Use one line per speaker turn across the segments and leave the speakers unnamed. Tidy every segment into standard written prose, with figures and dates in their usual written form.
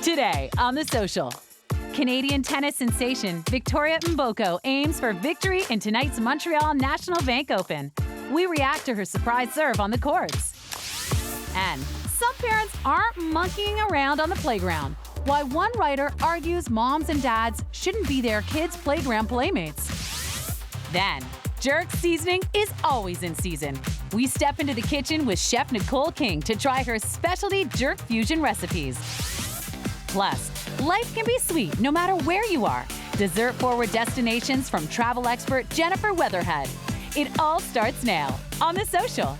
Today on The Social, Canadian tennis sensation Victoria Mboko aims for victory in tonight's Montreal National Bank Open. We react to her surprise serve on the courts. And some parents aren't monkeying around on the playground. Why one writer argues moms and dads shouldn't be their kids' playground playmates. Then, jerk seasoning is always in season. We step into the kitchen with Chef Nicole King to try her specialty jerk fusion recipes. Plus, life can be sweet no matter where you are. Dessert-forward destinations from travel expert Jennifer Weatherhead. It all starts now on The Social.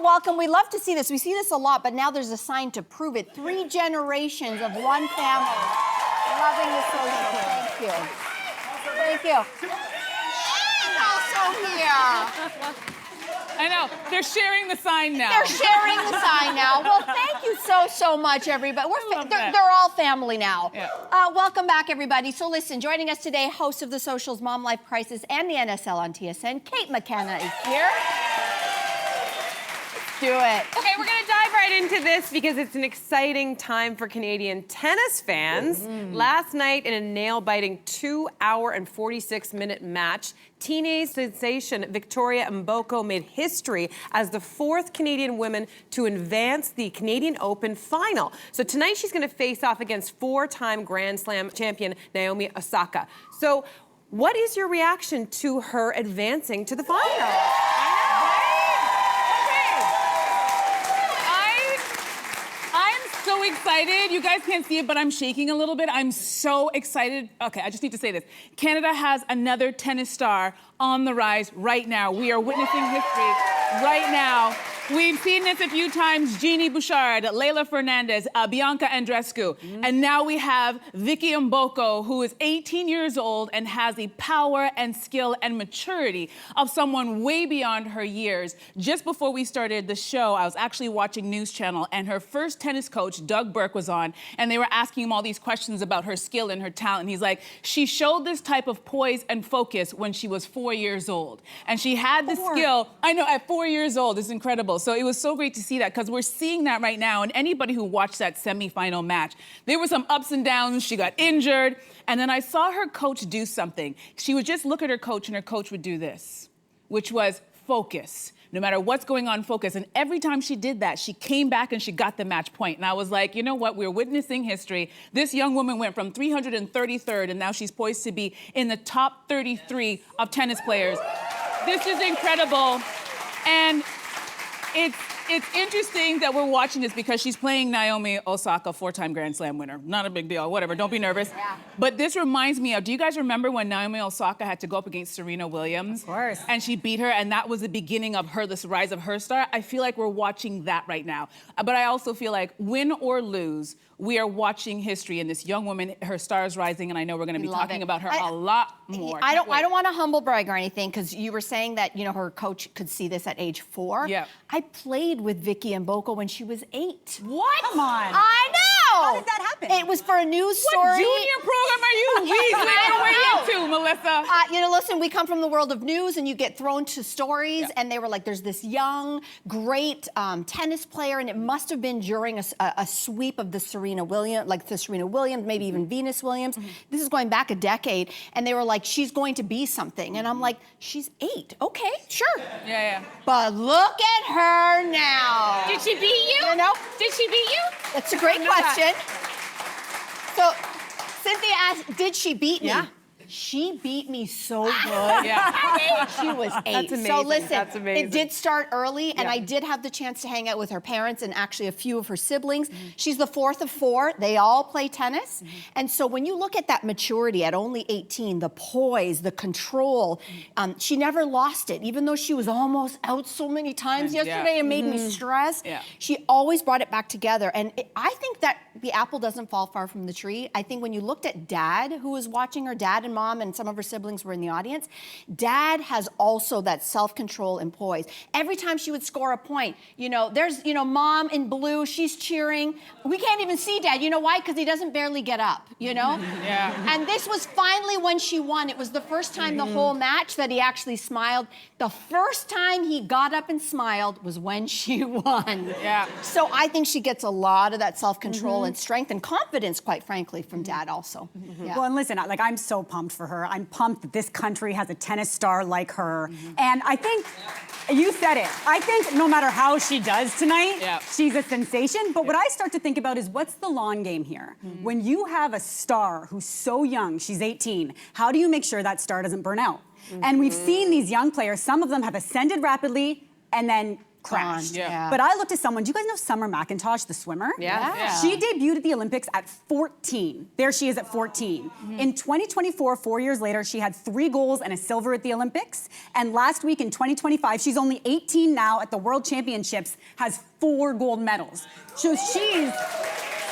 Welcome. We love to see this. We see this a lot, but now there's a sign to prove it. 3 generations of one family loving the social. Thank you. Thank you. And also here.
I know. They're sharing the sign now.
They're sharing the sign now. Well, thank you so much, everybody. They're all family now.
Yeah.
Welcome back, everybody. So listen, joining us today, host of The Social's Mom Life Crisis and the NSL on TSN, Kate McKenna is here. Do it.
Okay, we're gonna dive right into this because it's an exciting time for Canadian tennis fans. Last night in a nail-biting 2-hour and 46-minute match, teenage sensation Victoria Mboko made history as the 4th Canadian woman to advance the Canadian Open final. So tonight she's gonna face off against 4-time Grand Slam champion Naomi Osaka. So what is your reaction to her advancing to the final?
So excited. You guys can't see it, but I'm shaking a little bit. I'm so excited. Okay, I just need to say this. Canada has another tennis star on the rise right now. We are witnessing history right now. We've seen this a few times. Jeannie Bouchard, Leylah Fernandez, Bianca Andreescu. And now we have Vicky Mboko, who is 18 years old and has the power and skill and maturity of someone way beyond her years. Just before we started the show, I was actually watching News Channel, and her first tennis coach, Doug Burke, was on, and they were asking him all these questions about her skill and her talent. He's like, she showed this type of poise and focus when she was 4 years old. And she had the skill, I know, at 4 years old, it's incredible. So it was so great to see that because we're seeing that right now. And anybody who watched that semifinal match, there were some ups and downs. She got injured. And then I saw her coach do something. She would just look at her coach and her coach would do this, which was focus. No matter what's going on, focus. And every time she did that, she came back and she got the match point. And I was like, you know what? We're witnessing history. This young woman went from 333rd and now she's poised to be in the top 33 of tennis players. This is incredible. And it's interesting that we're watching this because she's playing Naomi Osaka, 4-time Grand Slam winner. Not a big deal, whatever, don't be nervous.
Yeah.
But this reminds me of, do you guys remember when Naomi Osaka had to go up against Serena Williams?
Of course.
And she beat her, and that was the beginning of her, this rise of her star. I feel like we're watching that right now. But I also feel like, win or lose, we are watching history, and this young woman, her star is rising, and I know we're gonna be talking about her a lot more.
I don't want to humble brag or anything, because you were saying that, you know, her coach could see this at age 4.
Yeah.
I played with Vicky Mboko when she was 8.
What?
Come on.
I know!
How did that happen?
It was for a news story.
What junior program are you weaseling your way into, Melissa?
You know, listen, we come from the world of news, and you get thrown to stories, and they were like, there's this young, great tennis player, and it must have been during a sweep of the Serena Williams, maybe even Venus Williams. This is going back a decade, and they were like, she's going to be something. And I'm like, she's 8. Okay, sure.
Yeah.
But look at her now.
Did she beat you?
You know?
Did she beat you?
That's a great question. So, Cynthia asked, did she beat me?
Yeah.
She beat me so good.
Yeah.
She was 8.
That's amazing.
So listen,
That's amazing.
it did start early, and I did have the chance to hang out with her parents and actually a few of her siblings. She's the 4th of 4. They all play tennis. And so when you look at that maturity at only 18, the poise, the control, she never lost it. Even though she was almost out so many times yesterday and made me stressed, she always brought it back together. And I think that the apple doesn't fall far from the tree. I think when you looked at Dad, who was watching her, Dad and Mom, and some of her siblings were in the audience, Dad has also that self-control and poise. Every time she would score a point, there's, Mom in blue, she's cheering. We can't even see Dad. You know why? Because he doesn't barely get up,
Yeah.
And this was finally when she won. It was the first time the whole match that he actually smiled. The first time he got up and smiled was when she won.
Yeah.
So I think she gets a lot of that self-control and strength and confidence, quite frankly, from Dad also. Yeah.
Well, and listen, I'm so pumped for her. I'm pumped that this country has a tennis star like her. And I think, you said it, I think no matter how she does tonight, she's a sensation. But what I start to think about is what's the long game here? When you have a star who's so young, she's 18, how do you make sure that star doesn't burn out? And we've seen these young players, some of them have ascended rapidly and then crashed.
Yeah.
But I looked at someone, do you guys know Summer McIntosh, the swimmer?
Yeah.
She debuted at the Olympics at 14. There she is at 14. In 2024, 4 years later, she had 3 golds and a silver at the Olympics. And last week in 2025, she's only 18 now at the World Championships, has 4 gold medals. So she's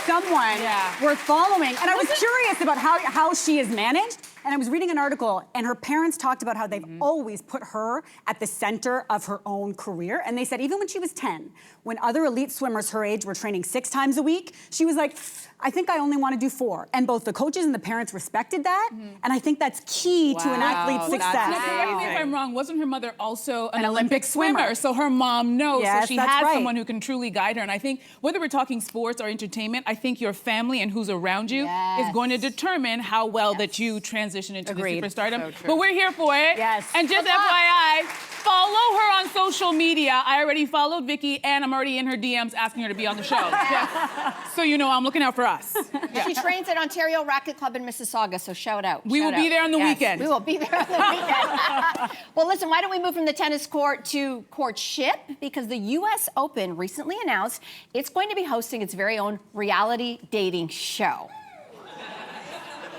someone worth following. And I was curious about how she is managed. And I was reading an article, and her parents talked about how they've always put her at the center of her own career. And they said even when she was 10, when other elite swimmers her age were training 6 times a week, she was like, I think I only want to do 4. And both the coaches and the parents respected that. And I think that's key to an athlete's success.
Now, correct me if I'm wrong, wasn't her mother also an
Olympic swimmer?
So her mom knows,
Yes,
so she
that's
has
right.
someone who can truly guide her. And I think whether we're talking sports or entertainment, I think your family and who's around you is going to determine how well that you transition into the superstardom. But we're here for it.
Yes.
And just FYI, follow her on social media. I already followed Vicky, and I'm already in her DMs asking her to be on the show. So I'm looking out for us.
She trains at Ontario Racket Club in Mississauga, so shout out.
We will be there on the weekend.
We will be there on the weekend. Well, listen, why don't we move from the tennis court to courtship? Because the U.S. Open recently announced it's going to be hosting its very own reality dating show.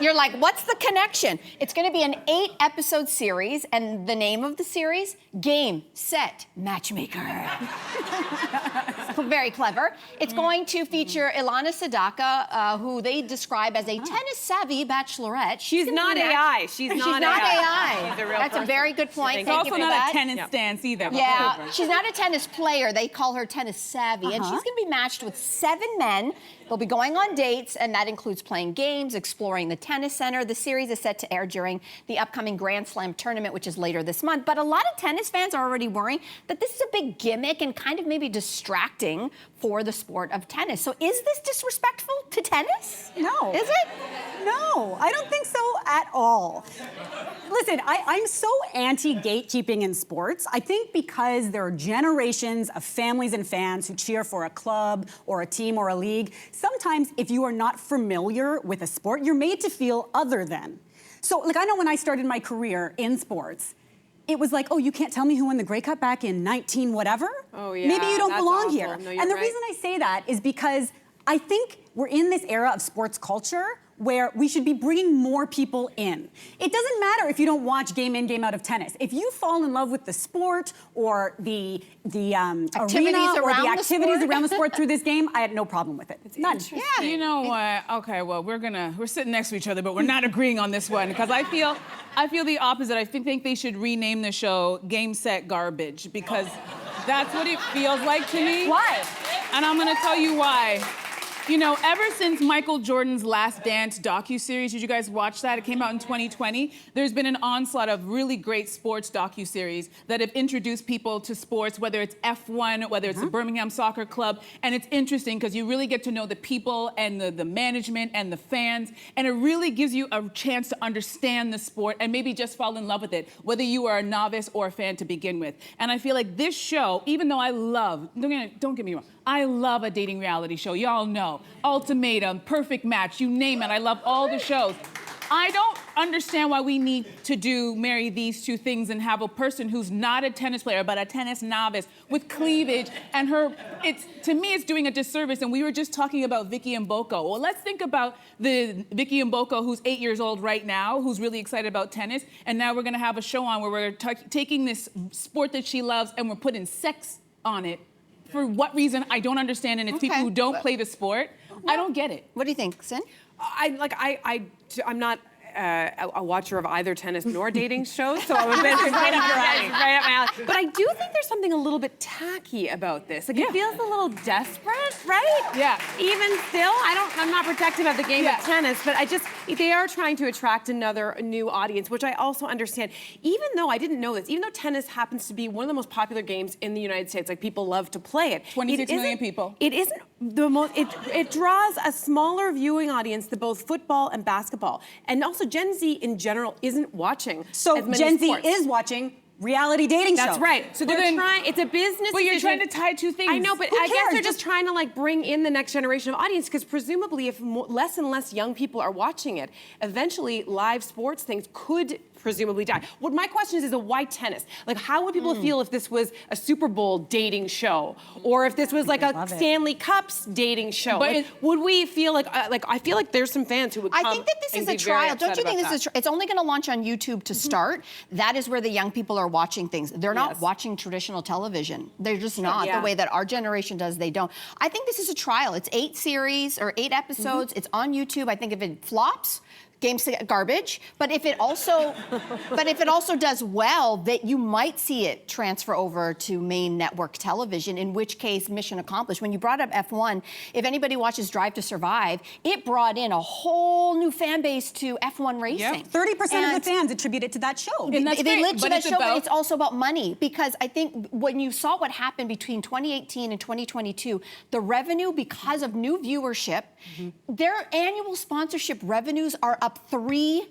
You're like, what's the connection? It's going to be an 8-episode series, and the name of the series, Game, Set, Matchmaker. Very clever. It's going to feature Ilana Sadaka, who they describe as a tennis-savvy bachelorette.
She's not AI. She's not AI. She's a real
That's a very good point.
It's
Thank you
also
for
not
that.
a tennis stance either.
Yeah, she's not a tennis player. They call her tennis savvy. And she's going to be matched with 7 men. They'll be going on dates, and that includes playing games, exploring the tennis center. The series is set to air during the upcoming Grand Slam tournament, which is later this month. But a lot of tennis fans are already worrying that this is a big gimmick and kind of maybe distracting for the sport of tennis. So is this disrespectful to tennis?
No.
Is it?
No, I don't think so at all. Listen, I'm so anti-gatekeeping in sports. I think because there are generations of families and fans who cheer for a club or a team or a league, sometimes if you are not familiar with a sport, you're made to feel other than. So, I know when I started my career in sports, it was like, oh, you can't tell me who won the Grey Cup back in 19 whatever?
Oh, yeah.
Maybe you don't
That's
belong
awful.
here.
No,
And the reason I say that is because I think we're in this era of sports culture where we should be bringing more people in. It doesn't matter if you don't watch game in, game out of tennis. If you fall in love with the sport or the arena or the activities around the sport through this game, I had no problem with it. None.
Yeah.
You know what? Okay, well, we're sitting next to each other, but we're not agreeing on this one because I feel the opposite. I think they should rename the show Game Set Garbage because that's what it feels like to me.
Why?
And I'm gonna tell you why. Ever since Michael Jordan's Last Dance docuseries, did you guys watch that? It came out in 2020. There's been an onslaught of really great sports docuseries that have introduced people to sports, whether it's F1, whether it's the Birmingham Soccer Club. And it's interesting because you really get to know the people and the management and the fans. And it really gives you a chance to understand the sport and maybe just fall in love with it, whether you are a novice or a fan to begin with. And I feel like this show, even though I love, don't get me wrong, I love a dating reality show. Y'all know. Ultimatum, Perfect Match, you name it. I love all the shows. I don't understand why we need to marry these two things and have a person who's not a tennis player, but a tennis novice with cleavage. And to me, it's doing a disservice. And we were just talking about Vicky Mboko. Well, let's think about the Vicky Mboko who's 8 years old right now, who's really excited about tennis. And now we're gonna have a show on where we're taking this sport that she loves and we're putting sex on it. For what reason, I don't understand. And it's people who don't play the sport. I don't get it.
What do you think, Cyn?
I'm not a watcher of either tennis nor dating shows, so I'm a bit right up your alley. Right up my alley. But I do think there's something a little bit tacky about this. Like, it feels a little desperate, right?
Yeah.
Even still, I'm not protective of the game of tennis, but they are trying to attract another new audience, which I also understand. Even though I didn't know this, even though tennis happens to be one of the most popular games in the United States, like people love to play it.
26 million people.
It isn't the most, it draws a smaller viewing audience than both football and basketball. And also Gen Z in general isn't watching
So
as many
Gen
sports.
Z is watching reality dating shows.
That's right. So they're trying, it's a business
But you're
decision.
trying to tie two things.
I know, but I guess they're just trying to like bring in the next generation of audience, because presumably if less and less young people are watching it, eventually live sports things could presumably die. What my question is why tennis? Like, how would people feel if this was a Super Bowl dating show, or if this was like a Stanley Cups dating show?
But
like, would we feel like I feel like there's some fans who would come
I think that this is a trial. Don't you think this is? It's only going to launch on YouTube to start. That is where the young people are watching things. They're not watching traditional television. They're just not the way that our generation does. They don't. I think this is a trial. It's 8 series or 8 episodes. It's on YouTube. I think if it flops, game's garbage. But if it also, does well, that you might see it transfer over to main network television. In which case, mission accomplished. When you brought up F1, if anybody watches Drive to Survive, it brought in a whole new fan base to F1 racing.
30% of the fans attribute it to that show.
And that's
they
great,
live to
but
that
it's
show,
about-
but it's also about money. Because I think when you saw what happened between 2018 and 2022, the revenue, because of new viewership, their annual sponsorship revenues are up $3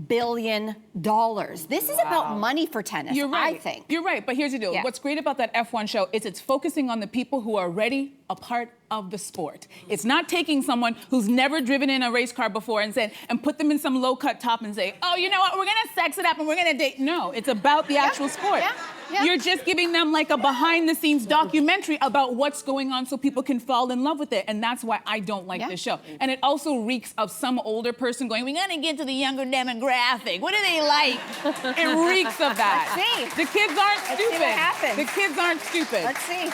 billion. This is about money for tennis,
You're right.
I think.
You're right, but here's the deal. What's great about that F1 show is it's focusing on the people who are already a part of the sport. It's not taking someone who's never driven in a race car before and put them in some low-cut top and say, oh, you know what, we're gonna sex it up and we're gonna date. No, it's about the actual sport. You're just giving them like a behind-the-scenes documentary about what's going on so people can fall in love with it. And that's why I don't like this show. And it also reeks of some older person going, we gotta get to the younger demographic. What do they like? It reeks of that.
Let's see.
The kids aren't stupid.
See what happens.
The kids aren't stupid.
Let's see.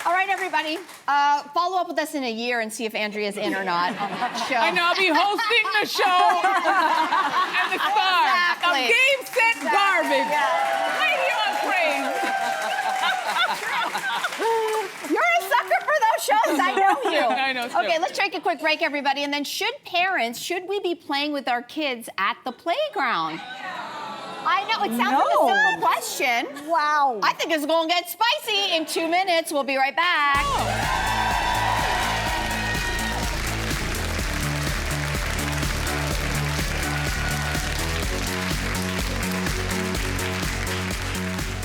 All right, everybody. Follow up with us in a year and see if Andrea's in or not on that show.
I know, I'll be hosting the show and the star of Game Set Garbage. Right here on Crave.
You're a sucker for those shows. I know you.
I know,
Okay, let's take a quick break, everybody. And then should we be playing with our kids at the playground? I know, it sounds like a simple question.
Wow.
I think it's going to get spicy in 2 minutes. We'll be right back.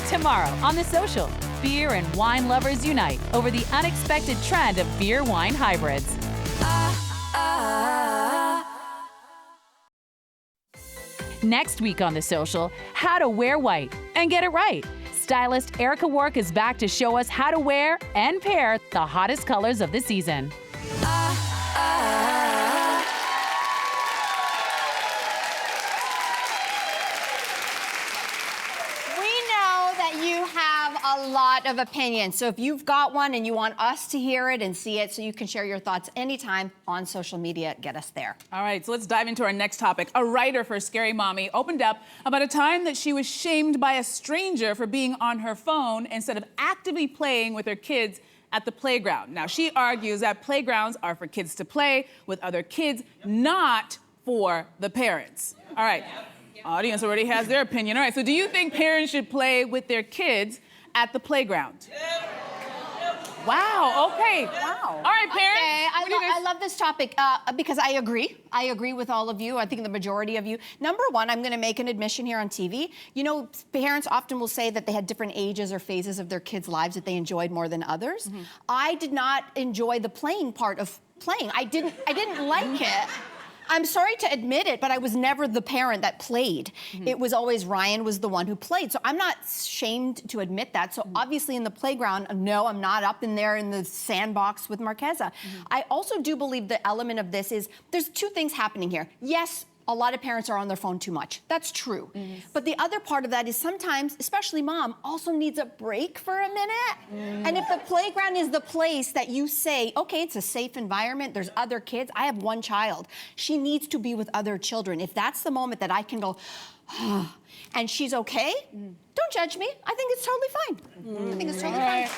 Tomorrow on The Social, beer and wine lovers unite over the unexpected trend of beer-wine hybrids. Next week on The Social, how to wear white and get it right. Stylist Erica Wark is back to show us how to wear and pair the hottest colors of the season.
A lot of opinions. So if you've got one and you want us to hear it and see it so you can share your thoughts anytime on social media, get us there.
All right, so let's dive into our next topic. A writer for Scary Mommy opened up about a time that she was shamed by a stranger for being on her phone instead of actively playing with her kids at the playground. Now, she argues that playgrounds are for kids to play with other kids, not for the parents. All right, audience already has their opinion. All right, so do you think parents should play with their kids at the playground? Wow, okay.
Wow.
All right, parents.
Okay,
what do you guys-
I love this topic because I agree. I agree with all of you. I think the majority of you. Number one, I'm going to make an admission here on TV. You know, parents often will say that they had different ages or phases of their kids' lives that they enjoyed more than others. I did not enjoy the playing part of playing. I didn't like it. I'm sorry to admit it, but I was never the parent that played. It was always Ryan was the one who played. So I'm not shamed to admit that. So obviously in the playground, no, I'm not up in there in the sandbox with Marqueza. I also do believe the element of this is there's two things happening here. Yes, a lot of parents are on their phone too much. That's true. But the other part of that is sometimes, especially mom, also needs a break for a minute. And if the playground is the place that you say, okay, it's a safe environment, there's other kids. I have one child. She needs to be with other children. If that's the moment that I can go, and she's okay, don't judge me. I think it's totally fine. I think it's totally fine.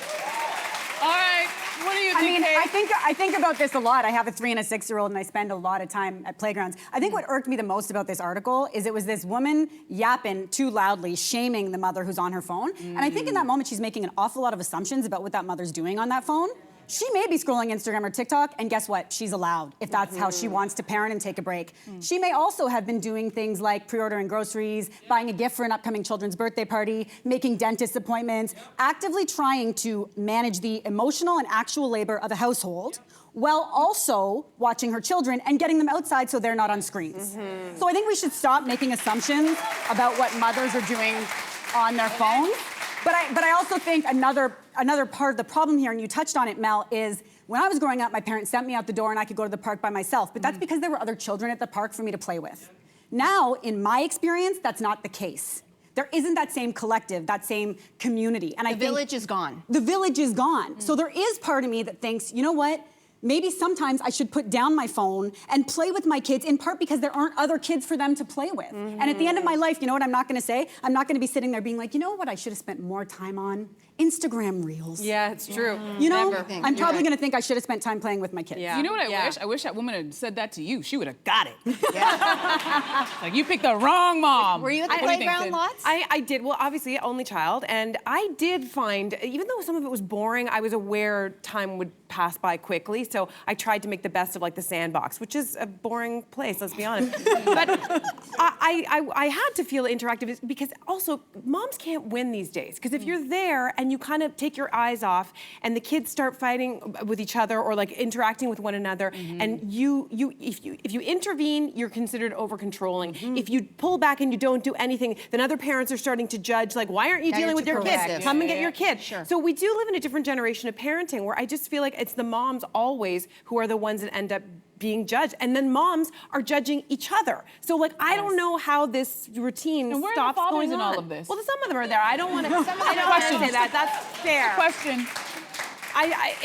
All right, what do you think, Kate?
I think about this a lot. I have a 3- and a 6-year-old, and I spend a lot of time at playgrounds. I think what irked me the most about this article is it was this woman yapping too loudly, shaming the mother who's on her phone. And I think in that moment, she's making an awful lot of assumptions about what that mother's doing on that phone. She may be scrolling Instagram or TikTok, and guess what? She's allowed, if that's how she wants to parent and take a break. She may also have been doing things like pre-ordering groceries, buying a gift for an upcoming children's birthday party, making dentist appointments, actively trying to manage the emotional and actual labor of a household, while also watching her children and getting them outside so they're not on screens. So I think we should stop making assumptions about what mothers are doing on their phones. But I also think another part of the problem here, and you touched on it, Mel, is when I was growing up, my parents sent me out the door and I could go to the park by myself, but that's because there were other children at the park for me to play with. Now, in my experience, that's not the case. There isn't that same collective, that same community. And
The village is gone.
The village is gone. So there is part of me that thinks, you know what? Maybe sometimes I should put down my phone and play with my kids, in part because there aren't other kids for them to play with. And at the end of my life, you know what I'm not gonna say? I'm not gonna be sitting there being like, you know what I should have spent more time on? Instagram Reels.
Yeah, it's true.
You know,
Never.
I'm probably gonna think I should have spent time playing with my kids.
Yeah.
You know what I wish? I wish that woman had said that to you. She would have got it. Like, you picked the wrong mom.
Were you at the
What do you think,
playground
Sid?
lots?
I did. Well, obviously, only child. And I did find, even though some of it was boring, I was aware time would pass by quickly. So I tried to make the best of like the sandbox, which is a boring place, let's be honest. But I had to feel interactive because also moms can't win these days. Because if you're there and you kind of take your eyes off and the kids start fighting with each other or like interacting with one another, and if you intervene, you're considered over controlling. If you pull back and you don't do anything, then other parents are starting to judge, like, why aren't you
Now
dealing
you're
with
too
your kids?
proactive.
Come and get your kid.
Sure.
So we do live in a different generation of parenting where I just feel like it's the moms always who are the ones that end up being judged, and then moms are judging each other. So like, I don't know how this routine
And where are the
stops
fathers
going
in
on.
all of this?
Well, some of them are there. I don't want to. I don't want to say that. That's fair.
Question.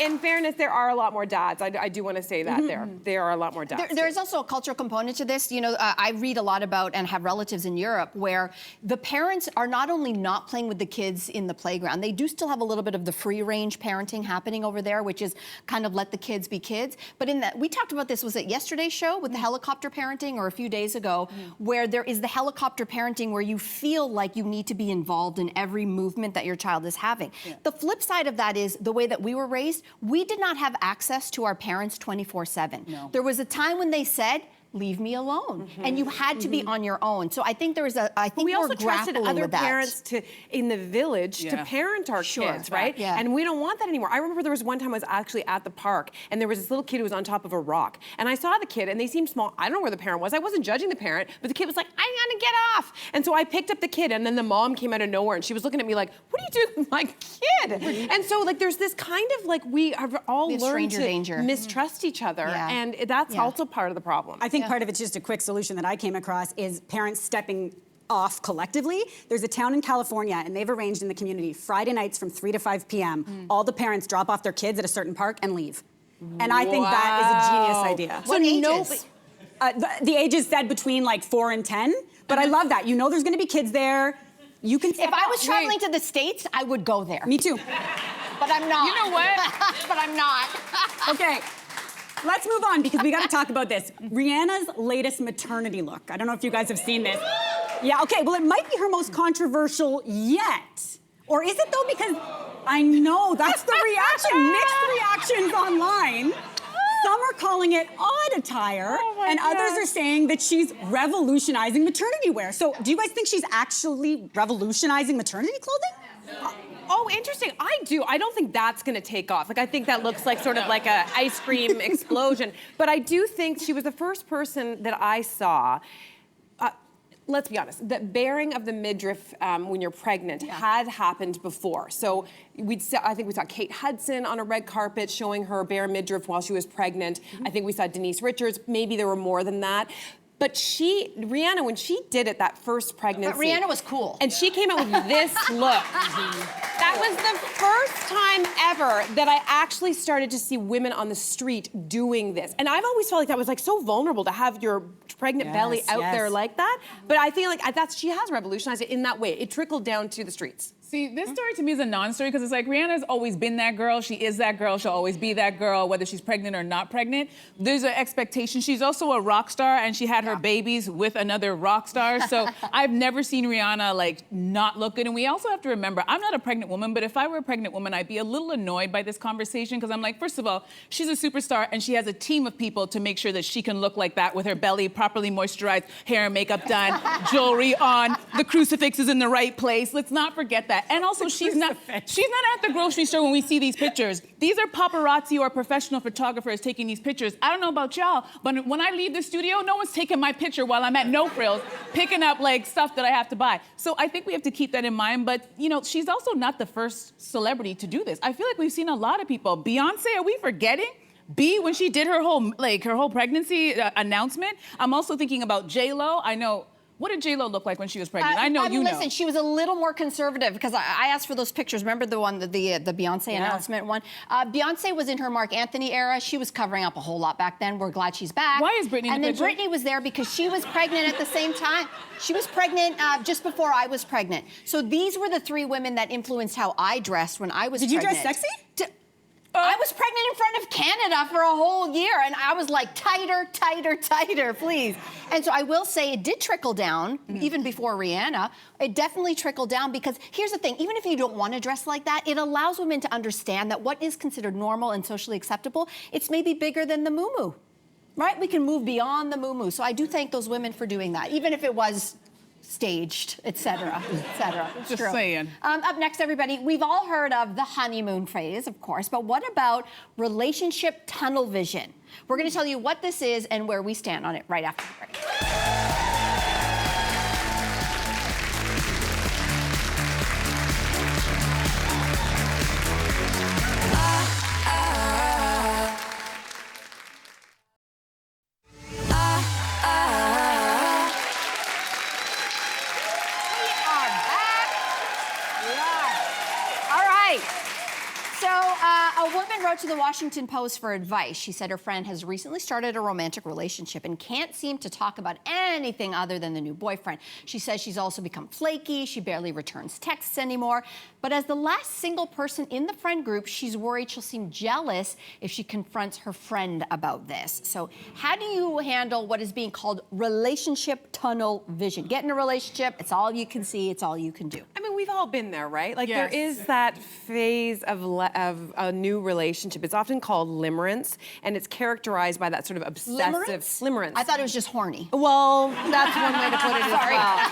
In fairness, there are a lot more dads. I do want to say that there are a lot more dads.
There's also a cultural component to this. You know, I read a lot about and have relatives in Europe where the parents are not only not playing with the kids in the playground, they do still have a little bit of the free range parenting happening over there, which is kind of let the kids be kids. But in that, we talked about this, was it yesterday's show with the helicopter parenting or a few days ago, where there is the helicopter parenting where you feel like you need to be involved in every movement that your child is having. The flip side of that is the way that we were raised, we did not have access to our parents 24/7.
No.
There was a time when they said, leave me alone. And you had to be on your own. So I think I think
we
we're
also trusted
grappling
other
with that.
parents in the village to parent our kids, right?
Yeah.
And we don't want that anymore. I remember there was one time I was actually at the park and there was this little kid who was on top of a rock. And I saw the kid and they seemed small. I don't know where the parent was. I wasn't judging the parent, but the kid was like, I gotta get off. And so I picked up the kid and then the mom came out of nowhere and she was looking at me like, what are you doing with my kid? And so like there's this kind of like we have all
We have
learned
stranger
to
danger.
mistrust each other.
Yeah.
And that's
Yeah.
also part of the problem.
I think part of it's just a quick solution that I came across is parents stepping off collectively. There's a town in California, and they've arranged in the community Friday nights from 3 to 5 p.m. All the parents drop off their kids at a certain park and leave. And I think that is a genius idea.
What ages?
The ages said between like 4 and 10, but I love that. You know there's gonna be kids there. You can step
If I was
off.
traveling to the States, I would go there.
Me too.
But I'm not.
You know what?
But I'm not.
Okay. Let's move on because we got to talk about this. Rihanna's latest maternity look. I don't know if you guys have seen this. Yeah, okay, well, it might be her most controversial yet. Or is it though? Because I know that's the reaction. Mixed reactions online. Some are calling it odd attire, and others are saying that she's revolutionizing maternity wear. So do you guys think she's actually revolutionizing maternity clothing?
Oh, interesting. I do. I don't think that's going to take off. Like, I think that looks like sort of like a ice cream explosion. But I do think she was the first person that I saw. Let's be honest, the bearing of the midriff when you're pregnant had happened before. So I think we saw Kate Hudson on a red carpet showing her bare midriff while she was pregnant. I think we saw Denise Richards. Maybe there were more than that. But Rihanna, when she did it that first pregnancy.
But Rihanna was cool.
And she came out with this look. That was the first time ever that I actually started to see women on the street doing this. And I've always felt like that was like so vulnerable to have your pregnant belly out there like that. But I feel like she has revolutionized it in that way. It trickled down to the streets.
See, this story to me is a non-story because it's like Rihanna's always been that girl. She is that girl. She'll always be that girl, whether she's pregnant or not pregnant. There's an expectation. She's also a rock star, and she had her babies with another rock star. So I've never seen Rihanna like not look good. And we also have to remember, I'm not a pregnant woman, but if I were a pregnant woman, I'd be a little annoyed by this conversation because I'm like, first of all, she's a superstar, and she has a team of people to make sure that she can look like that with her belly properly moisturized, hair and makeup done, jewelry on, the crucifix is in the right place. Let's not forget that. And also, she's not at the grocery store when we see these pictures. These are paparazzi or professional photographers taking these pictures. I don't know about y'all, but when I leave the studio, no one's taking my picture while I'm at No Frills, picking up like stuff that I have to buy. So I think we have to keep that in mind. But you know, she's also not the first celebrity to do this. I feel like we've seen a lot of people. Beyonce, are we forgetting? When she did her whole pregnancy announcement. I'm also thinking about J-Lo. I know. What did J-Lo look like when she was pregnant? I know you know.
Listen, she was a little more conservative because I asked for those pictures. Remember the one, the Beyonce announcement one? Beyonce was in her Mark Anthony era. She was covering up a whole lot back then. We're glad she's back.
Why is Britney in the picture?
And then Britney was there because she was pregnant at the same time. She was pregnant just before I was pregnant. So these were the three women that influenced how I dressed when I was pregnant.
Did you dress sexy?
I was pregnant in front of Canada for a whole year, and I was like, tighter, tighter, tighter, please. And so I will say it did trickle down, even before Rihanna. It definitely trickled down because here's the thing, even if you don't want to dress like that, it allows women to understand that what is considered normal and socially acceptable, it's maybe bigger than the muumuu, right? We can move beyond the muumuu. So I do thank those women for doing that, even if it was staged, et cetera, et cetera.
Just saying.
Up next, everybody, we've all heard of the honeymoon phase, of course, but what about relationship tunnel vision? We're going to tell you what this is and where we stand on it right after the break. A woman wrote to the Washington Post for advice. She said her friend has recently started a romantic relationship and can't seem to talk about anything other than the new boyfriend. She says she's also become flaky. She barely returns texts anymore. But as the last single person in the friend group, she's worried she'll seem jealous if she confronts her friend about this. So how do you handle what is being called relationship tunnel vision? Get in a relationship, it's all you can see, it's all you can do.
I mean, we've all been there, right? Like,
Yes.
there is that phase of a new relationship. It's often called limerence, and it's characterized by that sort of obsessive... Limerence?
I thought it was just horny.
Well, that's one way to put it as well.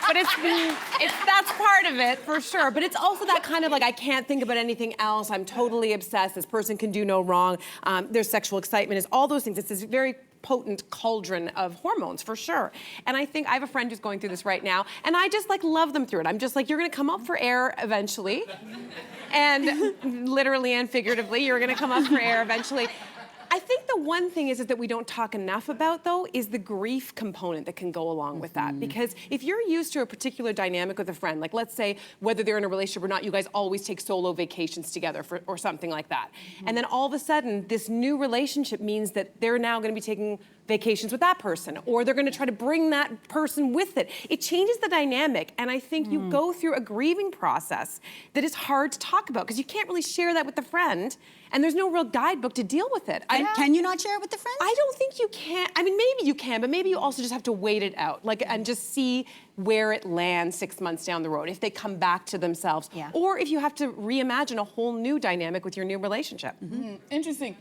But that's part of it, for sure. But it's also that kind of like, I can't think about anything else. I'm totally obsessed. This person can do no wrong. There's sexual excitement. It's all those things. It's this very potent cauldron of hormones, for sure. And I think I have a friend who's going through this right now, and I just like love them through it. I'm just like, you're gonna come up for air eventually. And literally and figuratively, you're gonna come up for air eventually. I think the one thing is that we don't talk enough about, though, is the grief component that can go along with that. Because if you're used to a particular dynamic with a friend, like let's say whether they're in a relationship or not, you guys always take solo vacations together or something like that. And then all of a sudden, this new relationship means that they're now going to be taking vacations with that person, or they're going to try to bring that person with it. It changes the dynamic, and I think you go through a grieving process that is hard to talk about because you can't really share that with the friend, and there's no real guidebook to deal with it.
Can you not share it with the friends?
I don't think you can. I mean, maybe you can, but maybe you also just have to wait it out, like, and just see where it lands 6 months down the road, if they come back to themselves,
Yeah.
or if you have to reimagine a whole new dynamic with your new relationship.
Interesting.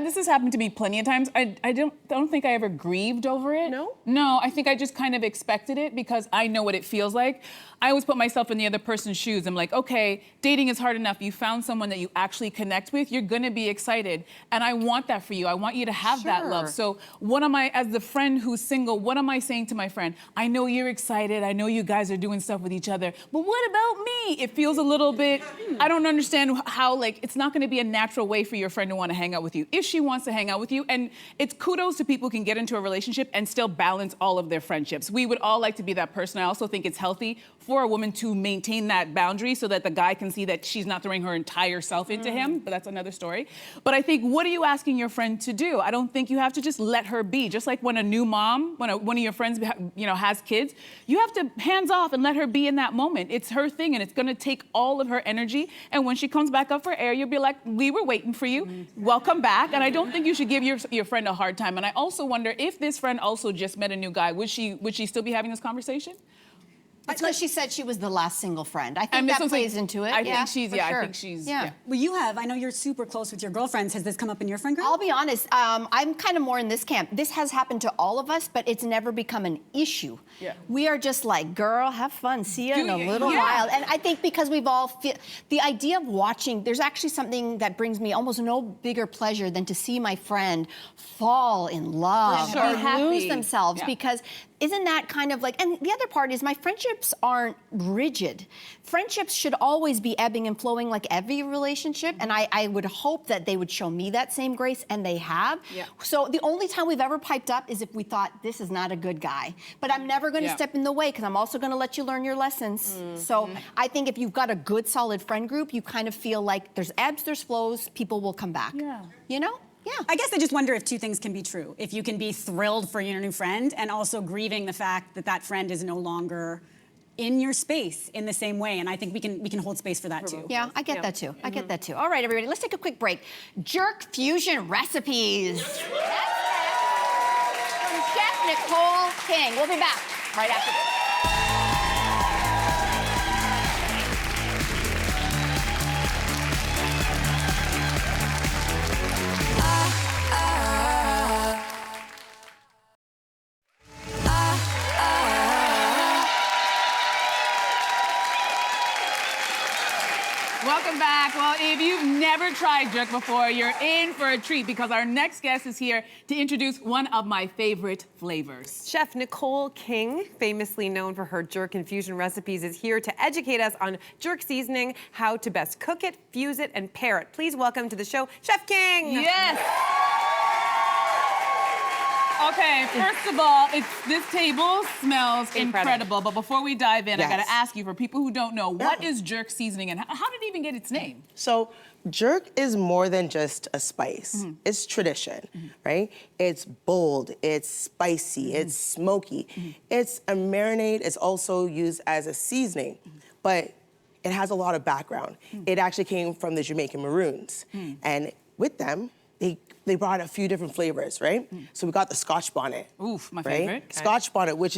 This has happened to me plenty of times. I don't think I ever grieved over it.
No?
No, I think I just kind of expected it because I know what it feels like. I always put myself in the other person's shoes. I'm like, okay, dating is hard enough. You found someone that you actually connect with, you're gonna be excited. And I want that for you. I want you to have that love.
Sure.
So what am I, as the friend who's single, what am I saying to my friend? I know you're excited. I know you guys are doing stuff with each other, but what about me? It feels a little bit, I don't understand how, like, it's not gonna be a natural way for your friend to wanna hang out with you. If she wants to hang out with you, and it's kudos to people who can get into a relationship and still balance all of their friendships. We would all like to be that person. I also think it's healthy for a woman to maintain that boundary so that the guy can see that she's not throwing her entire self into him, but that's another story. But I think, what are you asking your friend to do? I don't think you have to just let her be. Just like when a new mom, when one of your friends, has kids, you have to hands off and let her be in that moment. It's her thing, and it's gonna take all of her energy. And when she comes back up for air, you'll be like, we were waiting for you. Welcome back. And I don't think you should give your friend a hard time. And I also wonder if this friend also just met a new guy, would she still be having this conversation?
It's because she said she was the last single friend. I think that plays into it.
I think she's,
for
I
sure.
think she's,
Yeah.
Well, I know you're super close with your girlfriends. Has this come up in your friend group?
I'll be honest, I'm kind of more in this camp. This has happened to all of us, but it's never become an issue.
Yeah.
We are just like, girl, have fun. See you in a little
Yeah.
while. And I think because we've all, the idea of watching, there's actually something that brings me almost no bigger pleasure than to see my friend fall in love
Sure.
or
Happy.
lose themselves,
Yeah.
because isn't that kind of like, and the other part is my friendships aren't rigid. Friendships should always be ebbing and flowing like every relationship, and I would hope that they would show me that same grace, and they have.
Yeah.
So the only time we've ever piped up is if we thought this is not a good guy. But I'm never gonna
Yeah.
step in the way, because I'm also gonna let you learn your lessons. So I think if you've got a good, solid friend group, you kind of feel like there's ebbs, there's flows, people will come back.
Yeah.
You know? Yeah.
I guess I just wonder if two things can be true. If you can be thrilled for your new friend and also grieving the fact that that friend is no longer in your space in the same way. And I think we can hold space for that too.
Yeah, I get that too. I get that too. All right, everybody, let's take a quick break. Jerk fusion recipes. That's from Chef Nicole King. We'll be back right after this.
Welcome back. Well, if you've never tried jerk before, you're in for a treat because our next guest is here to introduce one of my favorite flavors.
Chef Nicole King, famously known for her jerk infusion recipes, is here to educate us on jerk seasoning, how to best cook it, fuse it, and pair it. Please welcome to the show, Chef King.
Yes. Okay, first of all, this table smells incredible. But before we dive in, I gotta ask you, for people who don't know, what is jerk seasoning and how did it even get its name?
So jerk is more than just a spice. It's tradition, right? It's bold, it's spicy, it's smoky. It's a marinade. It's also used as a seasoning, but it has a lot of background. It actually came from the Jamaican Maroons, and with them, they brought a few different flavors, right? So we got the Scotch bonnet.
Oof, my
right?
favorite. Okay.
Scotch bonnet, which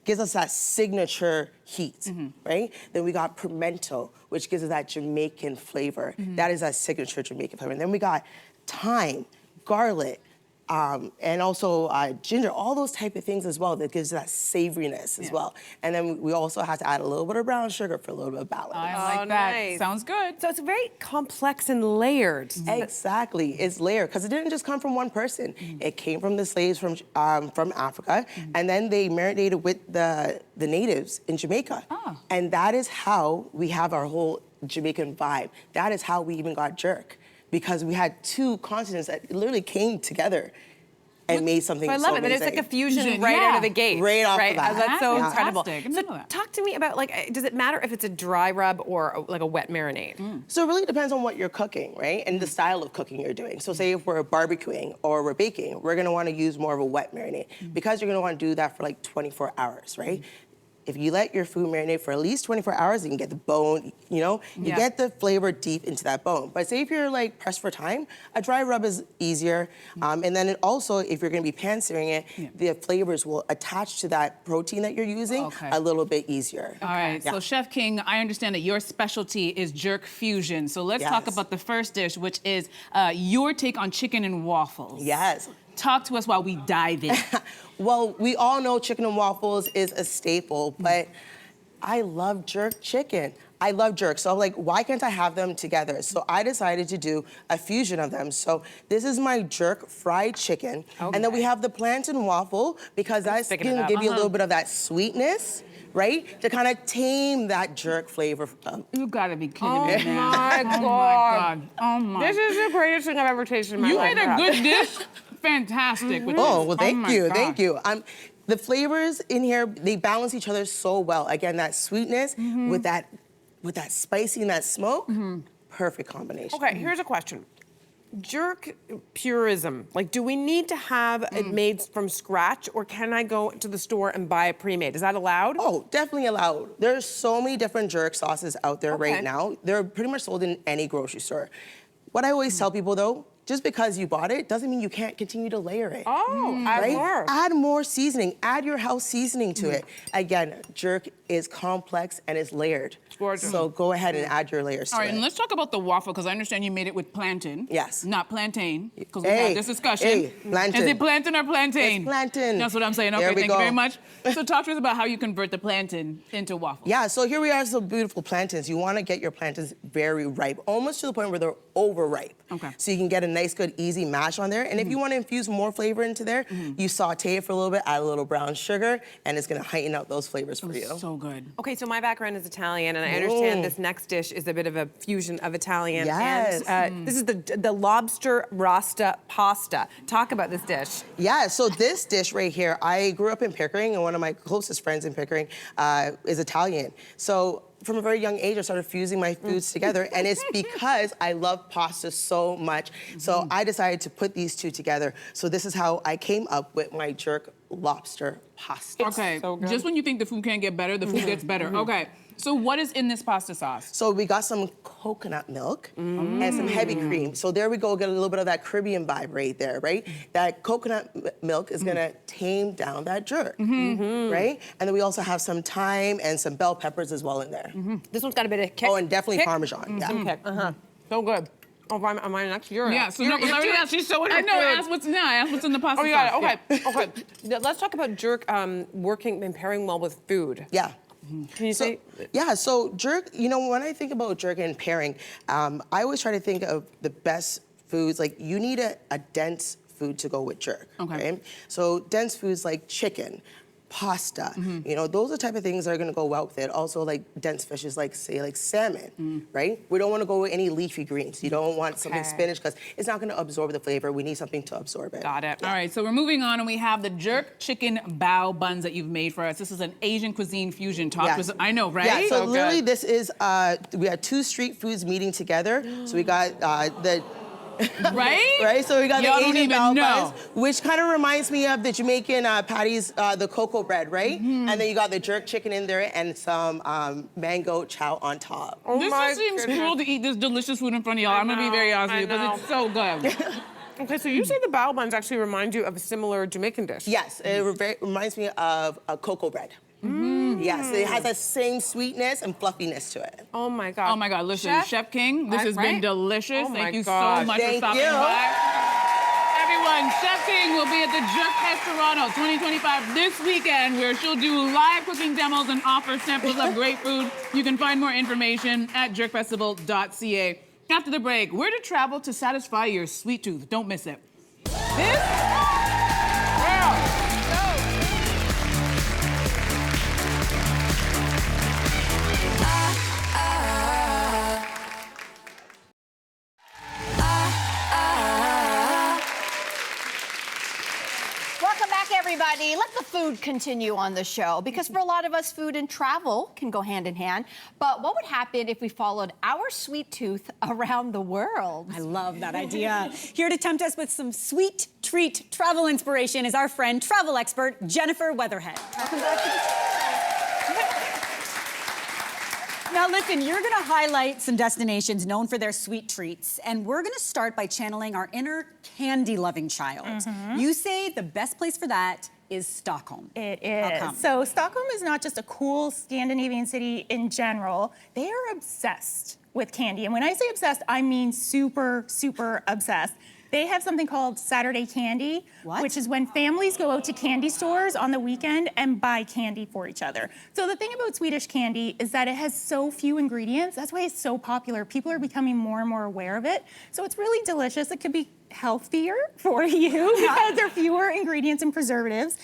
gives us that signature heat, right? Then we got pimento, which gives us that Jamaican flavor. That is that signature Jamaican flavor. And then we got thyme, garlic, and also ginger, all those type of things as well that gives that savoriness as well. And then we also have to add a little bit of brown sugar for a little bit of balance.
I like that.
Nice.
Sounds good.
So it's very complex and layered.
Exactly, it's layered because it didn't just come from one person. It came from the slaves from Africa, and then they marinated with the natives in Jamaica, and that is how we have our whole Jamaican vibe. That is how we even got jerk, because we had two continents that literally came together and made something.
So I love it that it's like a fusion right out of the gate.
Right off the bat.
That's so
Yeah.
incredible.
Fantastic. I
So
didn't know that.
talk to me about, like, does it matter if it's a dry rub or like a wet marinade?
So it really depends on what you're cooking, right? And the style of cooking you're doing. So say if we're barbecuing or we're baking, we're gonna wanna use more of a wet marinade because you're gonna wanna do that for like 24 hours, right? if you let your food marinate for at least 24 hours, you can get the bone, you get the flavor deep into that bone. But say if you're like pressed for time, a dry rub is easier. And then it also, if you're gonna be pan searing it, the flavors will attach to that protein that you're using a little bit easier.
All right, so Chef King, I understand that your specialty is jerk fusion. So let's talk about the first dish, which is your take on chicken and waffles.
Yes.
Talk to us while we dive in.
Well, we all know chicken and waffles is a staple, but I love jerk chicken. I love jerk, so I'm like, why can't I have them together? So I decided to do a fusion of them. So this is my jerk fried chicken, and then we have the plantain waffle, because that's gonna give you a little bit of that sweetness, right? To kind of tame that jerk flavor.
You gotta be kidding me, man.
My God.
Oh my God. Oh my.
This is the greatest thing I've ever tasted in my life.
You made a good dish. Fantastic. With
Oh,
this.
well, thank you,
my
thank
God.
you. The flavors in here, they balance each other so well. Again, that sweetness with that spicy and that smoke, perfect combination.
Okay, here's a question. Jerk purism, like, do we need to have it made from scratch, or can I go to the store and buy it pre-made? Is that allowed?
Oh, definitely allowed. There's so many different jerk sauces out there right now. They're pretty much sold in any grocery store. What I always tell people though, just because you bought it doesn't mean you can't continue to layer it.
Oh, add more.
Add more seasoning. Add your house seasoning to it. Again, jerk is complex and is layered.
Gorgeous.
So go ahead and add your layers
All
to
right,
it.
and let's talk about the waffle, because I understand you made it with plantain.
Yes.
Not plantain, because we
Hey,
had this discussion.
hey, plantain.
Is it plantain or plantain?
It's plantain.
That's what I'm saying.
There
Okay,
we
thank you
go.
very much. So talk to us about how you convert the plantain into waffle.
Yeah, so here we are, some beautiful plantains. You want to get your plantains very ripe, almost to the point where they're overripe.
Okay.
So you can get a nice, good, easy mash on there. And if you want to infuse more flavor into there, you saute it for a little bit, add a little brown sugar, and it's going to heighten out those flavors for you.
So good.
Okay, so my background is Italian, and I understand this next dish is a bit of a fusion of Italian.
Yes.
And this is the lobster rasta pasta. Talk about this dish.
Yeah, so this dish right here, I grew up in Pickering, and one of my closest friends in Pickering is Italian. So from a very young age, I started fusing my foods together, and it's because I love pasta so much. So I decided to put these two together. So this is how I came up with my jerk lobster pasta.
Okay,
so good.
just when you think the food can't get better, the food gets better. Okay, so what is in this pasta sauce?
So we got some coconut milk and some heavy cream. So there we go, get a little bit of that Caribbean vibe right there, right? That coconut milk is gonna tame down that jerk, right? And then we also have some thyme and some bell peppers as well in there.
This one's got a bit of kick.
Oh, and definitely Parmesan, yeah.
Kick. So good. Oh, am I next? You're
Yeah, so no, because I already asked.
She's so
I know, I
food.
asked what's in I asked what's in the pasta
Oh, you
sauce.
got it. Okay, okay. Now, let's talk about jerk working and pairing well with food.
Yeah.
Can you say?
Yeah, so jerk, when I think about jerk and pairing, I always try to think of the best foods. Like, you need a dense food to go with jerk.
Okay.
Right? So dense foods like chicken, pasta, those are the type of things that are gonna go well with it. Also, like dense fishes, like say like salmon, right? We don't want to go with any leafy greens. You don't want something spinach because it's not gonna absorb the flavor. We need something to absorb it.
Got it.
All right, so we're moving on, and we have the jerk chicken bao buns that you've made for us. This is an Asian cuisine fusion. Talk to us. I know, right?
Yeah, so
So
literally
good.
this is, we had two street foods meeting together. So we got the
Right?
right? So we got
Y'all
the
don't
Asian
even
bao
know.
buns, which kind of reminds me of the Jamaican patties, the cocoa bread, right? And then you got the jerk chicken in there and some mango chow on top.
Oh
This
my
just seems
goodness.
cruel to eat this delicious food in front of y'all. I'm gonna be very honest with you because it's so good.
Okay, so you say the bao buns actually remind you of a similar Jamaican dish.
Yes, it reminds me of a cocoa bread. Yes, it has that same sweetness and fluffiness to it.
Oh my God.
Oh my God, listen, Chef King, this has been
right?
delicious.
Oh my
Thank you
God.
so much for
Thank
stopping
you.
by. Everyone, Chef King will be at the Jerk Fest Toronto 2025 this weekend, where she'll do live cooking demos and offer samples of great food. You can find more information at jerkfestival.ca. After the break, where to travel to satisfy your sweet tooth. Don't miss it.
Welcome back, everybody. Let the food continue on the show, because for a lot of us, food and travel can go hand in hand. But what would happen if we followed our sweet tooth around the world?
I love that idea. Here to tempt us with some sweet treat travel inspiration is our friend, travel expert, Jennifer Weatherhead. Welcome back to the show. Now listen, you're gonna highlight some destinations known for their sweet treats, and we're gonna start by channeling our inner candy-loving child. You say the best place for that is Stockholm.
It
How
is.
come?
So Stockholm is not just a cool Scandinavian city in general. They are obsessed with candy. And when I say obsessed, I mean super, super obsessed. They have something called Saturday candy, which is when families go out to candy stores on the weekend and buy candy for each other. So the thing about Swedish candy is that it has so few ingredients. That's why it's so popular. People are becoming more and more aware of it. So it's really delicious. It could be healthier for you because there are fewer ingredients and preservatives.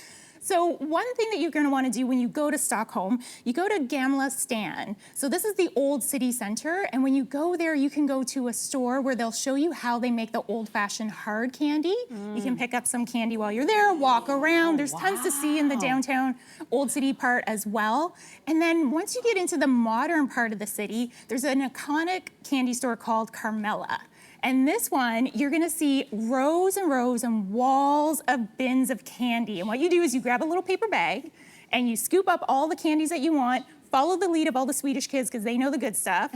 So one thing that you're going to want to do when you go to Stockholm, you go to Gamla Stan. So this is the old city center, and when you go there, you can go to a store where they'll show you how they make the old-fashioned hard candy. You can pick up some candy while you're there, walk around. There's tons to see in the downtown old city part as well. And then once you get into the modern part of the city, there's an iconic candy store called Carmela. And this one, you're gonna see rows and rows and walls of bins of candy. And what you do is you grab a little paper bag and you scoop up all the candies that you want, follow the lead of all the Swedish kids because they know the good stuff.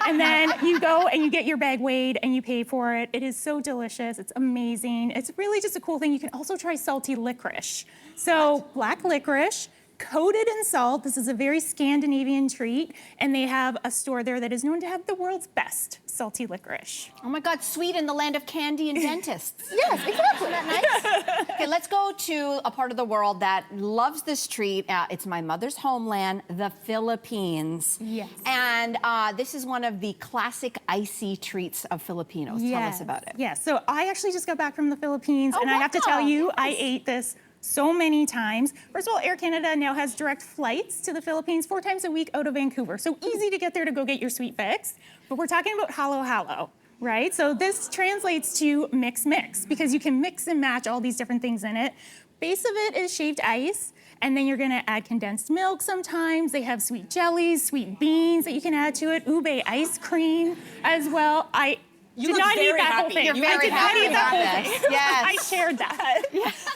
And then you go and you get your bag weighed and you pay for it. It is so delicious, it's amazing. It's really just a cool thing. You can also try salty licorice. So black licorice, coated in salt. This is a very Scandinavian treat, and they have a store there that is known to have the world's best salty licorice.
Oh my God, Sweden, the land of candy and dentists.
Yes, exactly.
Isn't that nice? Okay, let's go to a part of the world that loves this treat. It's my mother's homeland, the Philippines.
Yes.
And this is one of the classic icy treats of Filipinos. Tell us about it.
Yes, so I actually just got back from the Philippines, and I have to
wow.
tell you,
Yes.
I ate this so many times. First of all, Air Canada now has direct flights to the Philippines 4 times a week out of Vancouver. So easy to get there to go get your sweet fix. But we're talking about halo halo, right? So this translates to mix because you can mix and match all these different things in it. Base of it is shaved ice. And then you're gonna add condensed milk sometimes. They have sweet jellies, sweet beans that you can add to it, ube ice cream as well.
You
did
look
not
very
eat that whole
happy.
thing.
You're
I
very
did not
happy
eat that
about
whole
this.
thing.
Yes.
I shared that,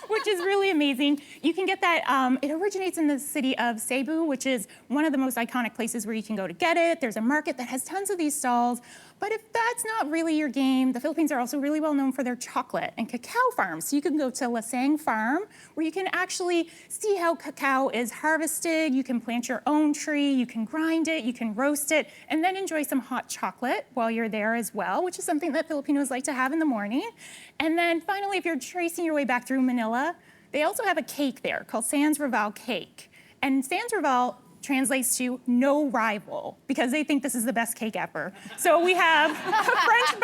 which is really amazing. You can get that, it originates in the city of Cebu, which is one of the most iconic places where you can go to get it. There's a market that has tons of these stalls. But if that's not really your game, the Philippines are also really well known for their chocolate and cacao farms. So you can go to Lasang Farm, where you can actually see how cacao is harvested. You can plant your own tree, you can grind it, you can roast it, and then enjoy some hot chocolate while you're there as well, which is something that Filipinos like to have in the morning. And then finally, if you're tracing your way back through Manila, they also have a cake there called Sans Rival cake. And Sans Rival translates to no rival because they think this is the best cake ever. So we have French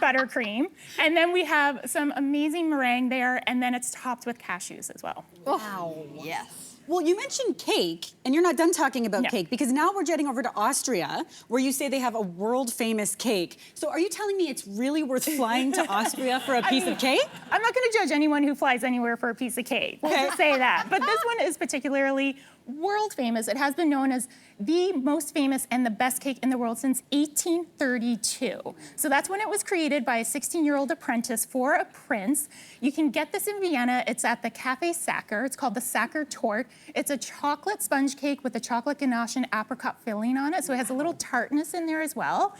buttercream, and then we have some amazing meringue there, and then it's topped with cashews as well.
Wow. Yes.
Well, you mentioned cake, and you're not done talking about
No.
cake, because now we're jetting over to Austria, where you say they have a world-famous cake. So are you telling me it's really worth flying to Austria for a piece of cake?
I'm not gonna judge anyone who flies anywhere for a piece of cake. We'll just say that. But this one is particularly world famous. It has been known as the most famous and the best cake in the world since 1832. So that's when it was created by a 16-year-old apprentice for a prince. You can get this in Vienna. It's at the Café Sacher. It's called the Sacher Torte. It's a chocolate sponge cake with a chocolate ganache and apricot filling on it. So it has a little tartness in there as well.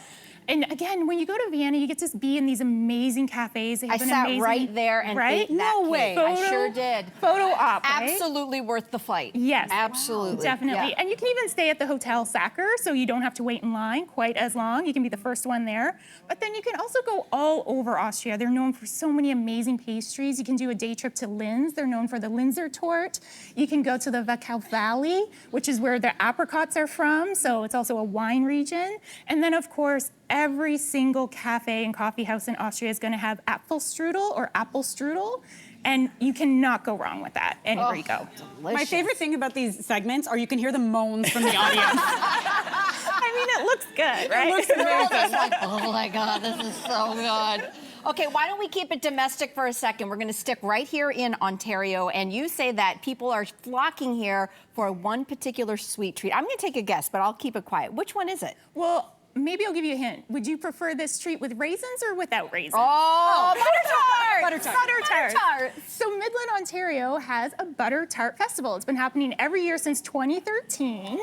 And again, when you go to Vienna, you get to be in these amazing cafes. They have
I
an
sat
amazing,
right there and ate that
No
cake.
way.
I sure did.
Photo op, right?
Absolutely worth the flight.
Yes.
Absolutely.
Definitely.
Yeah.
And you can even stay at the Hotel Sacher, so you don't have to wait in line quite as long. You can be the first one there. But then you can also go all over Austria. They're known for so many amazing pastries. You can do a day trip to Linz. They're known for the Linzer Torte. You can go to the Wachau Valley, which is where the apricots are from. So it's also a wine region. And then, of course, every single cafe and coffee house in Austria is going to have Apfelstrudel or apple strudel. And you cannot go wrong with that anywhere you go.
Delicious.
My favorite thing about these segments are you can hear the moans from the audience.
I mean, it looks good, right?
It looks
We're all
amazing.
just like, oh my God, this is so good. Okay, why don't we keep it domestic for a second? We're going to stick right here in Ontario, and you say that people are flocking here for one particular sweet treat. I'm going to take a guess, but I'll keep it quiet. Which one is it?
Well, maybe I'll give you a hint. Would you prefer this treat with raisins or without raisins?
Oh, butter tart!
Butter tart.
Butter tart. So Midland, Ontario has a butter tart festival. It's been happening every year since 2013.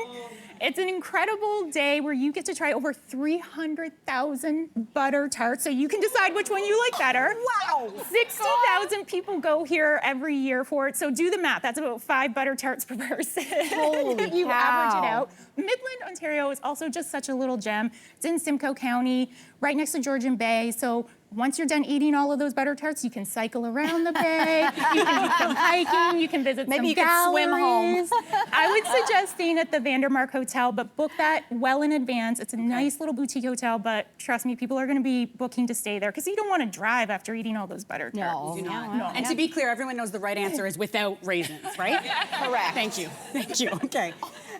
It's an incredible day where you get to try over 300,000 butter tarts, so you can decide which one you like better.
Wow!
60,000 people go here every year for it, so do the math. That's about 5 butter tarts per person.
Holy
You
cow.
average it out. Midland, Ontario is also just such a little gem. It's in Simcoe County, right next to Georgian Bay, so once you're done eating all of those butter tarts, you can cycle around the bay, you can do some hiking, you can visit
Maybe
some
you can swim home.
I would suggest staying at the Vandermark Hotel, but book that well in advance. It's a nice little boutique hotel, but trust me, people are gonna be booking to stay there because you don't wanna drive after eating all those butter tarts.
No.
And to be clear, everyone knows the right answer is without raisins, right?
Correct.
Thank you. Thank you. Okay.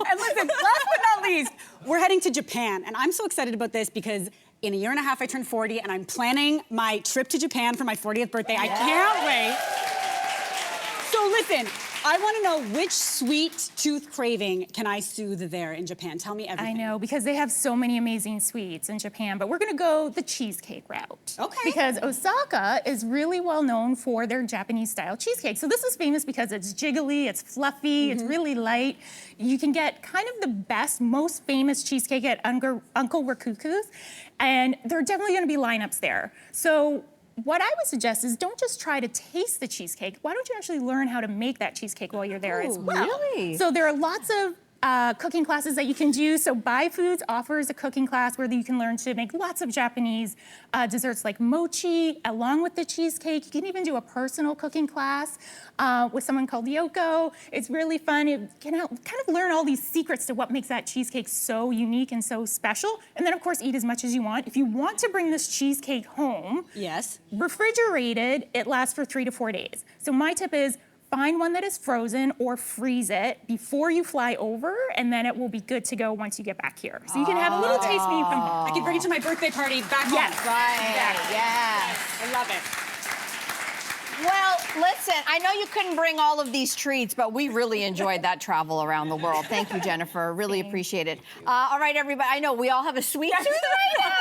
And listen, last but not least, we're heading to Japan. And I'm so excited about this because in a year and a half, I turned 40, and I'm planning my trip to Japan for my 40th birthday. I can't wait. So listen, I want to know which sweet tooth craving can I soothe there in Japan? Tell me everything.
I know, because they have so many amazing sweets in Japan, but we're gonna go the cheesecake route.
Okay.
Because Osaka is really well known for their Japanese style cheesecake. So this is famous because it's jiggly, it's fluffy, it's really light. You can get kind of the best, most famous cheesecake at Uncle Rakuku's, and there are definitely gonna be lineups there. So what I would suggest is don't just try to taste the cheesecake. Why don't you actually learn how to make that cheesecake while you're there as well?
Really?
So there are lots of cooking classes that you can do. So Buy Foods offers a cooking class where you can learn to make lots of Japanese desserts like mochi along with the cheesecake. You can even do a personal cooking class with someone called Yoko. It's really fun. You can kind of learn all these secrets to what makes that cheesecake so unique and so special. And then of course eat as much as you want. If you want to bring this cheesecake home,
Yes.
refrigerated, it lasts for 3 to 4 days. So my tip is find one that is frozen or freeze it before you fly over, and then it will be good to go once you get back here. So you can have a little taste when you come back.
I can bring it to my birthday party back
Yes.
home.
Right, yes.
I love it.
Well, listen, I know you couldn't bring all of these treats, but we really enjoyed that travel around the world. Thank you, Jennifer. Really appreciate it. All right, everybody. I know we all have a sweet tooth right now.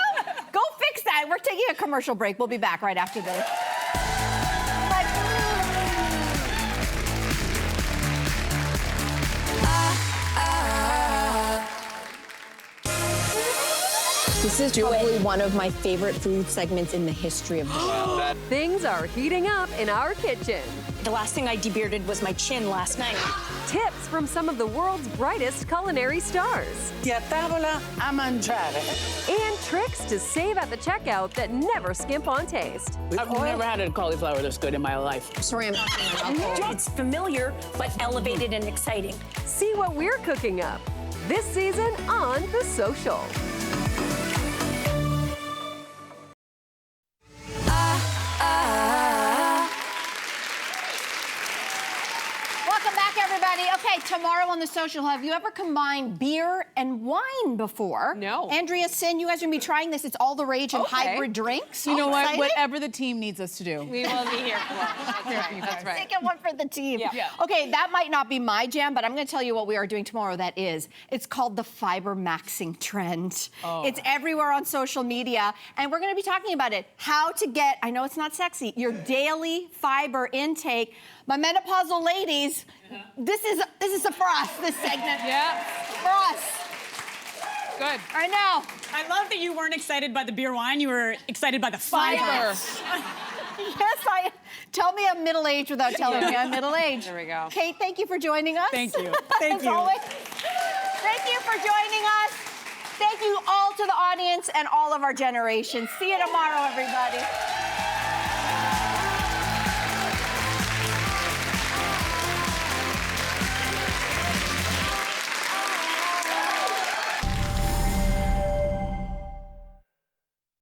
Go fix that. We're taking a commercial break. We'll be back right after this. This is probably one of my favorite food segments in the history of the show.
Things are heating up in our kitchen.
The last thing I debearded was my chin last night.
Tips from some of the world's brightest culinary stars. And tricks to save at the checkout that never skimp on taste.
I've never had a cauliflower this good in my life.
Sorry, I'm
It's familiar, but elevated and exciting.
See what we're cooking up this season on The Social.
Welcome back, everybody. Okay, tomorrow on The Social, have you ever combined beer and wine before?
No.
Andrea, Sin, you guys are going to be trying this. It's all the rage in hybrid drinks.
You know what?
Excited?
Whatever the team needs us to do.
We will be here for it.
That's right.
Taking one for the team.
Yeah.
Okay, that might not be my jam, but I'm going to tell you what we are doing tomorrow that is. It's called the fiber maxing trend. It's everywhere on social media, and we're going to be talking about it. How to get, I know it's not sexy, your daily fiber intake. My menopausal ladies, this is for us, this segment.
Yeah.
For us.
Good.
I know.
I love that you weren't excited by the beer wine, you were excited by the fiber.
Yes, I am. Tell me I'm middle-aged without telling me I'm middle-aged.
There we go.
Kate, thank you for joining us.
Thank you. Thank
As
you.
always. Thank you for joining us. Thank you all to the audience and all of our generations. See you tomorrow, everybody.